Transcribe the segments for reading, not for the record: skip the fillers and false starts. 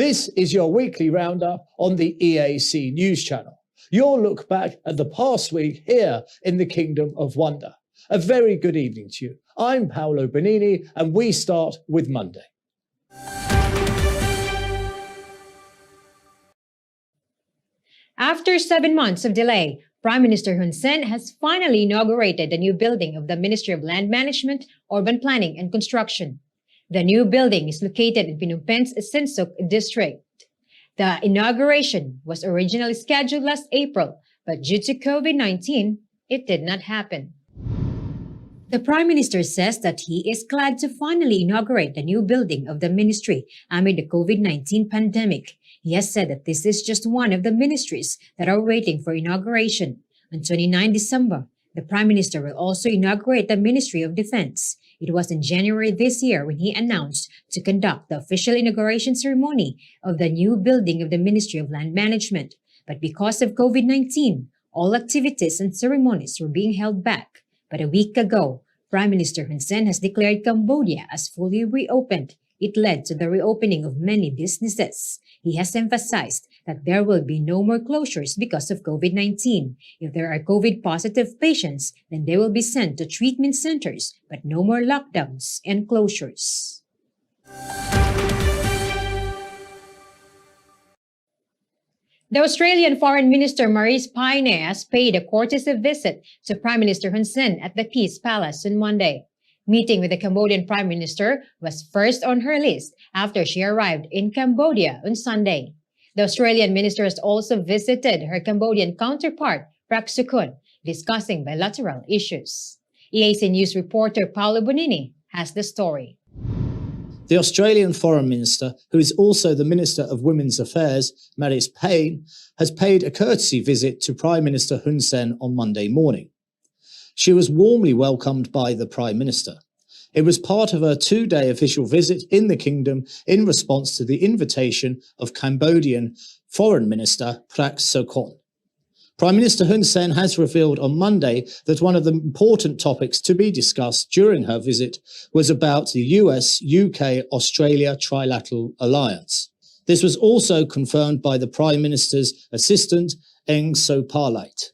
This is your weekly roundup on the EAC News Channel. Your look back at the past week here in the Kingdom of Wonder. A very good evening to you. I'm Paolo Bonini and we start with Monday. After 7 months of delay, Prime Minister Hun Sen has finally inaugurated the new building of the Ministry of Land Management, Urban Planning and Construction. The new building is located in Phnom Penh's Sinsuk district. The inauguration was originally scheduled last April, but due to COVID-19, it did not happen. The Prime Minister says that he is glad to finally inaugurate the new building of the ministry amid the COVID-19 pandemic. He has said that this is just one of the ministries that are waiting for inauguration. On 29 December, the Prime Minister will also inaugurate the Ministry of Defense. It was in January this year when he announced to conduct the official inauguration ceremony of the new building of the Ministry of Land Management. But because of COVID-19, all activities and ceremonies were being held back. But a week ago, Prime Minister Hun Sen has declared Cambodia as fully reopened. It led to the reopening of many businesses. He has emphasized that there will be no more closures because of COVID-19. If there are COVID-positive patients, then they will be sent to treatment centers, but no more lockdowns and closures. The Australian Foreign Minister Marise Payne has paid a courtesy visit to Prime Minister Hun Sen at the Peace Palace on Monday. Meeting with the Cambodian Prime Minister was first on her list after she arrived in Cambodia on Sunday. The Australian minister has also visited her Cambodian counterpart, Prak Sokhonn, discussing bilateral issues. EAC News reporter Paolo Bonini has the story. The Australian Foreign Minister, who is also the Minister of Women's Affairs, Marise Payne, has paid a courtesy visit to Prime Minister Hun Sen on Monday morning. She was warmly welcomed by the Prime Minister. It was part of her 2-day official visit in the kingdom in response to the invitation of Cambodian Foreign Minister Prak Sokhonn. Prime Minister Hun Sen has revealed on Monday that one of the important topics to be discussed during her visit was about the US-UK-Australia trilateral alliance. This was also confirmed by the Prime Minister's assistant, Eng Soparlite.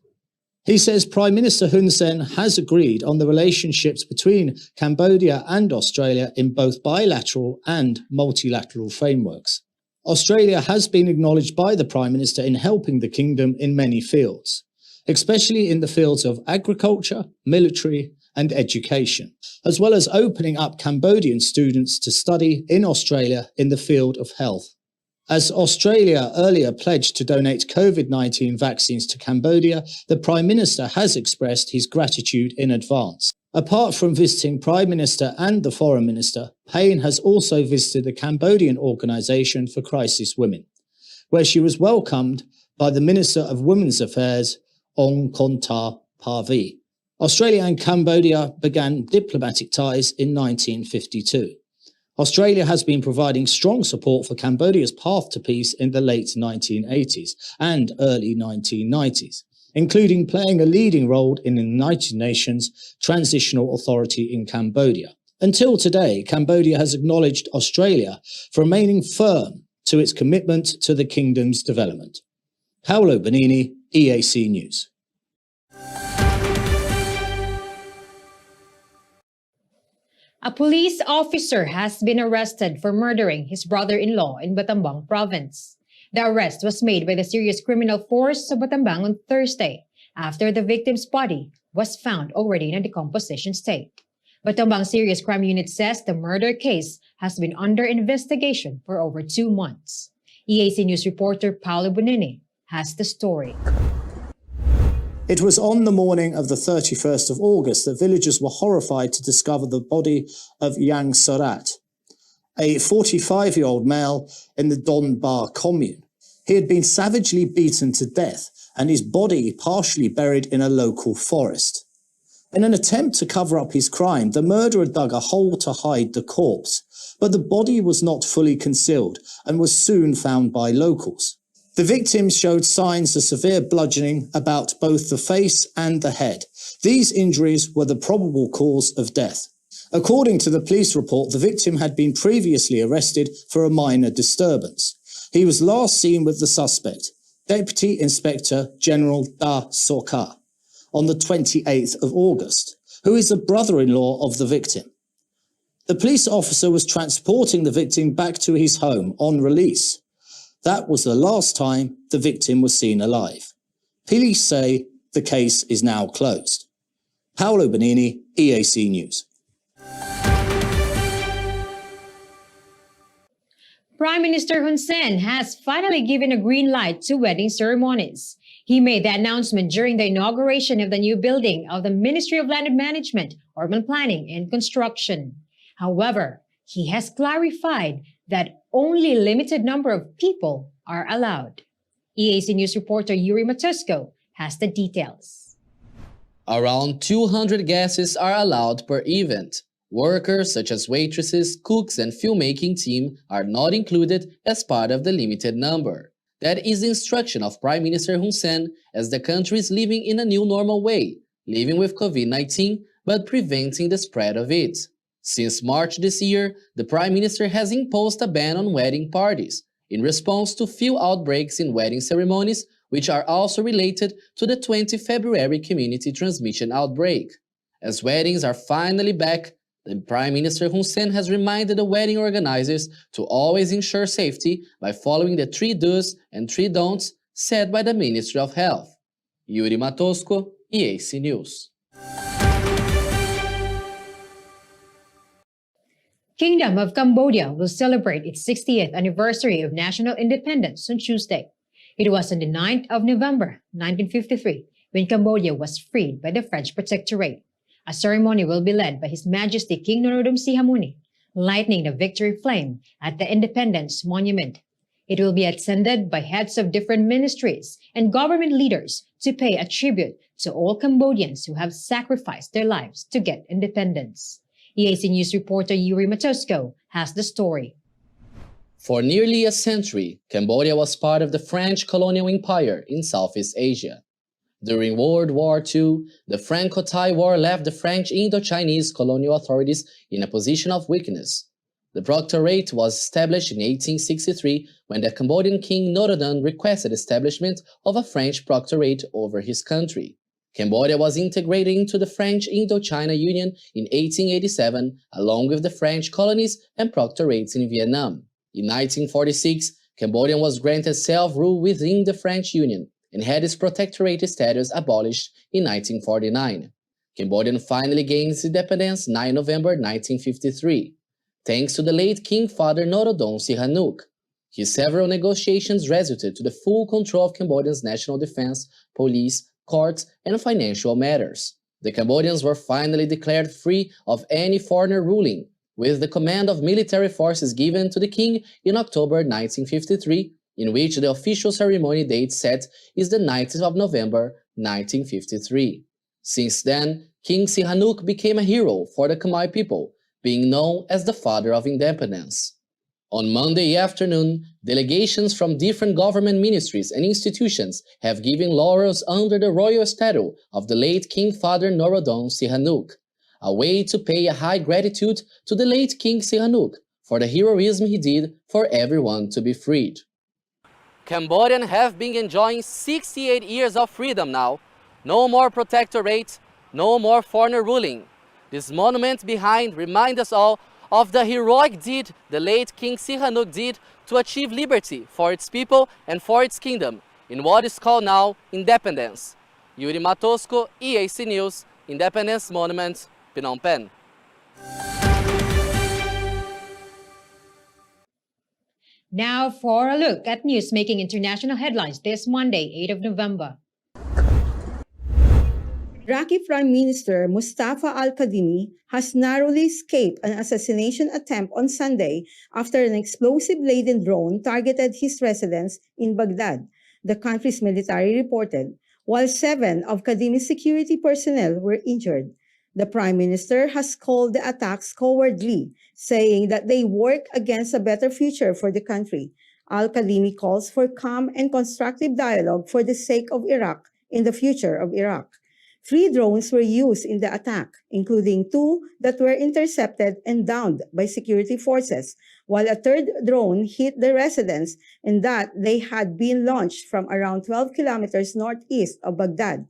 He says Prime Minister Hun Sen has agreed on the relationships between Cambodia and Australia in both bilateral and multilateral frameworks. Australia has been acknowledged by the Prime Minister in helping the kingdom in many fields, especially in the fields of agriculture, military and education, as well as opening up Cambodian students to study in Australia in the field of health. As Australia earlier pledged to donate COVID-19 vaccines to Cambodia, the Prime Minister has expressed his gratitude in advance. Apart from visiting Prime Minister and the Foreign Minister, Payne has also visited the Cambodian Organisation for Crisis Women, where she was welcomed by the Minister of Women's Affairs, Ong Konta Parvi. Australia and Cambodia began diplomatic ties in 1952. Australia has been providing strong support for Cambodia's path to peace in the late 1980s and early 1990s, including playing a leading role in the United Nations Transitional Authority in Cambodia. Until today, Cambodia has acknowledged Australia for remaining firm to its commitment to the kingdom's development. Paolo Bonini, EAC News. A police officer has been arrested for murdering his brother-in-law in Battambang province. The arrest was made by the Serious Criminal Force of Battambang on Thursday, after the victim's body was found already in a decomposition state. Battambang Serious Crime Unit says the murder case has been under investigation for over 2 months. EAC News reporter Paolo Bonini has the story. It was on the morning of the 31st of August that villagers were horrified to discover the body of Yang Sarat, a 45-year-old male in the Don Ba commune. He had been savagely beaten to death and his body partially buried in a local forest. In an attempt to cover up his crime, the murderer dug a hole to hide the corpse, but the body was not fully concealed and was soon found by locals. The victims showed signs of severe bludgeoning about both the face and the head. These injuries were the probable cause of death. According to the police report, the victim had been previously arrested for a minor disturbance. He was last seen with the suspect, Deputy Inspector General Da Sorka, on the 28th of August, who is the brother-in-law of the victim. The police officer was transporting the victim back to his home on release. That was the last time the victim was seen alive. Police say the case is now closed. Paolo Bonini, EAC News. Prime Minister Hun Sen has finally given a green light to wedding ceremonies. He made the announcement during the inauguration of the new building of the Ministry of Land Management, Urban Planning and Construction. However, he has clarified that only a limited number of people are allowed. EAC News reporter Yuri Matusko has the details. Around 200 guests are allowed per event. Workers such as waitresses, cooks, and filmmaking team are not included as part of the limited number. That is the instruction of Prime Minister Hun Sen as the country is living in a new normal way, living with COVID-19 but preventing the spread of it. Since March this year, the Prime Minister has imposed a ban on wedding parties in response to few outbreaks in wedding ceremonies, which are also related to the 20 February community transmission outbreak. As weddings are finally back, the Prime Minister Hun Sen has reminded the wedding organizers to always ensure safety by following the 3 do's and 3 don'ts set by the Ministry of Health. Yuri Matusko, EAC News. Kingdom of Cambodia will celebrate its 60th anniversary of national independence on Tuesday. It was on the 9th of November, 1953, when Cambodia was freed by the French Protectorate. A ceremony will be led by His Majesty King Norodom Sihamuni, lighting the victory flame at the Independence Monument. It will be attended by heads of different ministries and government leaders to pay a tribute to all Cambodians who have sacrificed their lives to get independence. EAC News reporter Yuri Matusko has the story. For nearly a century, Cambodia was part of the French colonial empire in Southeast Asia. During World War II, the Franco-Thai War left the French Indo-Chinese colonial authorities in a position of weakness. The Protectorate was established in 1863 when the Cambodian King Norodom requested establishment of a French Protectorate over his country. Cambodia was integrated into the French Indochina Union in 1887, along with the French colonies and protectorates in Vietnam. In 1946, Cambodia was granted self-rule within the French Union and had its protectorate status abolished in 1949. Cambodia finally gained its independence 9 November 1953, thanks to the late King Father Norodom Sihanouk. His several negotiations resulted to the full control of Cambodia's national defense, police, courts, and financial matters. The Cambodians were finally declared free of any foreigner ruling, with the command of military forces given to the king in October 1953, in which the official ceremony date set is the 19th of November 1953. Since then, King Sihanouk became a hero for the Khmer people, being known as the Father of Independence. On Monday afternoon, delegations from different government ministries and institutions have given laurels under the royal statue of the late King Father Norodom Sihanouk, a way to pay a high gratitude to the late King Sihanouk for the heroism he did for everyone to be freed. Cambodians have been enjoying 68 years of freedom now. No more protectorate, no more foreigner ruling. This monument behind reminds us all of the heroic deed the late King Sihanouk did to achieve liberty for its people and for its kingdom in what is called now independence. Yuri Matusko, EAC News, Independence Monument, Phnom Penh. Now for a look at news making international headlines this Monday, 8th of November. Iraqi Prime Minister Mustafa al-Kadhimi has narrowly escaped an assassination attempt on Sunday after an explosive-laden drone targeted his residence in Baghdad, the country's military reported, while 7 of Kadhimi's security personnel were injured. The Prime Minister has called the attacks cowardly, saying that they work against a better future for the country. Al-Kadhimi calls for calm and constructive dialogue for the sake of Iraq in the future of Iraq. 3 drones were used in the attack, including 2 that were intercepted and downed by security forces, while a third drone hit the residence and that they had been launched from around 12 kilometers northeast of Baghdad.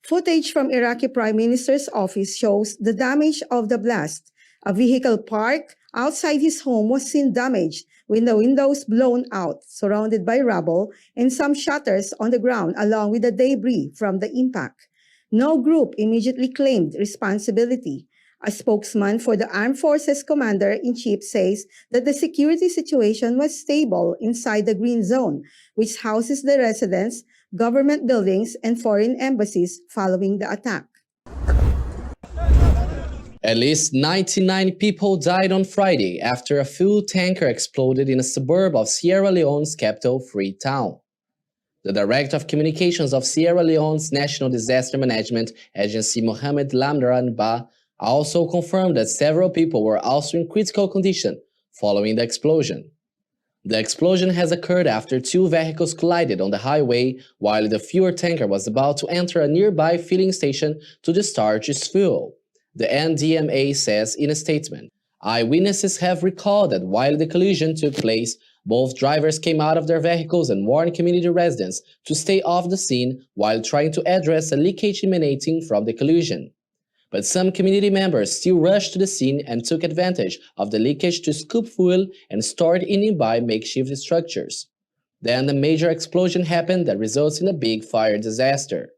Footage from Iraqi Prime Minister's office shows the damage of the blast. A vehicle parked outside his home was seen damaged, with the windows blown out, surrounded by rubble, and some shutters on the ground along with the debris from the impact. No group immediately claimed responsibility. A spokesman for the Armed Forces Commander-in-Chief says that the security situation was stable inside the Green Zone, which houses the residents, government buildings, and foreign embassies following the attack. At least 99 people died on Friday after a fuel tanker exploded in a suburb of Sierra Leone's capital, Freetown. The Director of Communications of Sierra Leone's National Disaster Management Agency, Mohamed Lamdran Ba, also confirmed that several people were also in critical condition following the explosion. The explosion has occurred after two vehicles collided on the highway while the fuel tanker was about to enter a nearby filling station to discharge its fuel, the NDMA says in a statement. Eyewitnesses have recalled that while the collision took place, both drivers came out of their vehicles and warned community residents to stay off the scene while trying to address a leakage emanating from the collision. But some community members still rushed to the scene and took advantage of the leakage to scoop fuel and store it in nearby makeshift structures. Then a major explosion happened that results in a big fire disaster.